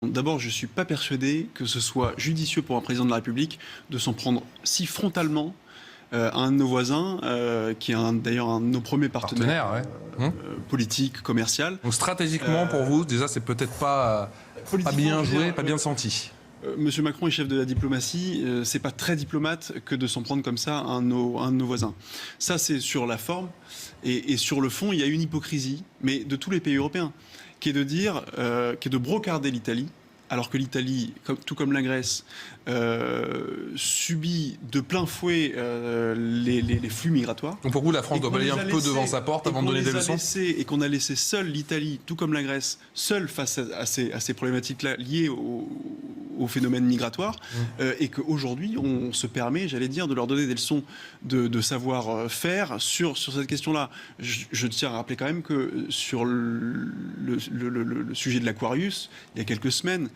D'abord, je ne suis pas persuadé que ce soit judicieux pour un président de la République de s'en prendre si frontalement à un de nos voisins, qui est d'ailleurs un de nos premiers partenaires politiques, commerciaux. Donc stratégiquement, pour vous, déjà, c'est peut-être pas bien joué, pas bien senti. Monsieur Macron est chef de la diplomatie, c'est pas très diplomate que de s'en prendre comme ça à un de nos voisins. Ça, c'est sur la forme. Et sur le fond, il y a une hypocrisie, mais de tous les pays européens, qui est de dire, qui est de brocarder l'Italie, alors que l'Italie, tout comme la Grèce, subit de plein fouet les flux migratoires. Donc pour vous, la France doit balayer un peu devant sa porte avant de donner des leçons. Et qu'on a laissé seule l'Italie, tout comme la Grèce, seule face à ces problématiques-là liées au phénomène migratoire, et qu'aujourd'hui, on se permet, j'allais dire, de leur donner des leçons de savoir-faire sur cette question-là. Je tiens à rappeler quand même que sur le sujet de l'Aquarius, il y a quelques semaines,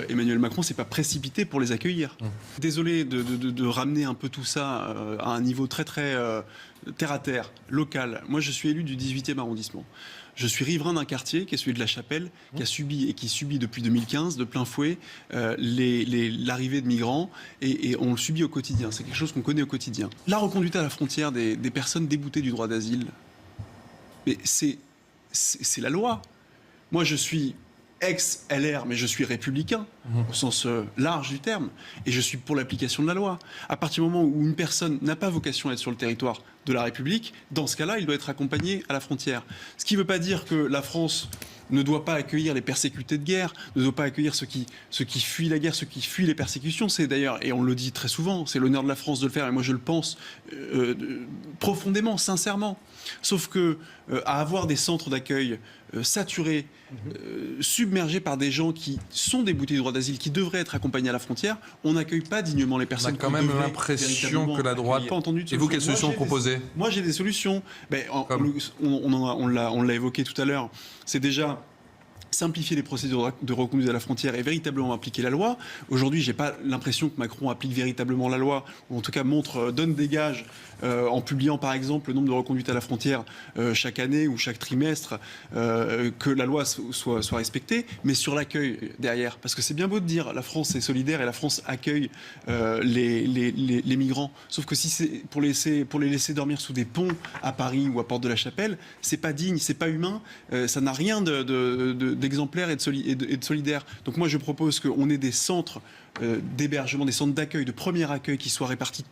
Emmanuel Macron s'est pas précipité pour les accueillir. Désolé de ramener un peu tout ça à un niveau très terre à terre, local. Moi, je suis élu du 18e arrondissement. Je suis riverain d'un quartier qui est celui de la Chapelle, qui a subi et qui subit depuis 2015 de plein fouet l'arrivée de migrants, et on le subit au quotidien. C'est quelque chose qu'on connaît au quotidien. La reconduite à la frontière des personnes déboutées du droit d'asile, mais c'est la loi. Moi, je suis ex-LR, mais je suis républicain, au sens large du terme, et je suis pour l'application de la loi. À partir du moment où une personne n'a pas vocation à être sur le territoire de la République, dans ce cas-là, il doit être accompagné à la frontière. Ce qui ne veut pas dire que la France ne doit pas accueillir les persécutés de guerre, ne doit pas accueillir ceux qui fuient la guerre, ceux qui fuient les persécutions. C'est d'ailleurs, et on le dit très souvent, c'est l'honneur de la France de le faire, et moi je le pense profondément, sincèrement. Sauf que à avoir des centres d'accueil saturés, submergés par des gens qui sont déboutés du droit d'asile, qui devraient être accompagnés à la frontière, on n'accueille pas dignement les personnes. On a quand même l'impression que la droite... Pas entendu de et vous, quelles solutions proposez? Moi, j'ai des solutions. Ben, on l'a évoqué tout à l'heure. C'est déjà simplifier les procédures de reconduite à la frontière et véritablement appliquer la loi. Aujourd'hui, j'ai pas l'impression que Macron applique véritablement la loi, ou en tout cas donne des gages en publiant par exemple le nombre de reconduites à la frontière chaque année ou chaque trimestre, que la loi soit respectée, mais sur l'accueil derrière. Parce que c'est bien beau de dire la France est solidaire et la France accueille les migrants. Sauf que si c'est pour les laisser dormir sous des ponts à Paris ou à Porte de la Chapelle, c'est pas digne, c'est pas humain, ça n'a rien d'exemplaire et de solidaire. Donc moi je propose qu'on ait des centres d'hébergement, des centres d'accueil, de premier accueil qui soient répartis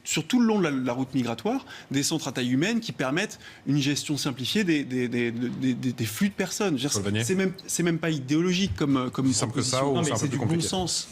sur tout le long de la route migratoire, des centres à taille humaine qui permettent une gestion simplifiée des flux de personnes. C'est même pas idéologique comme simple que ça, ou c'est un peu plus compliqué. bon sens.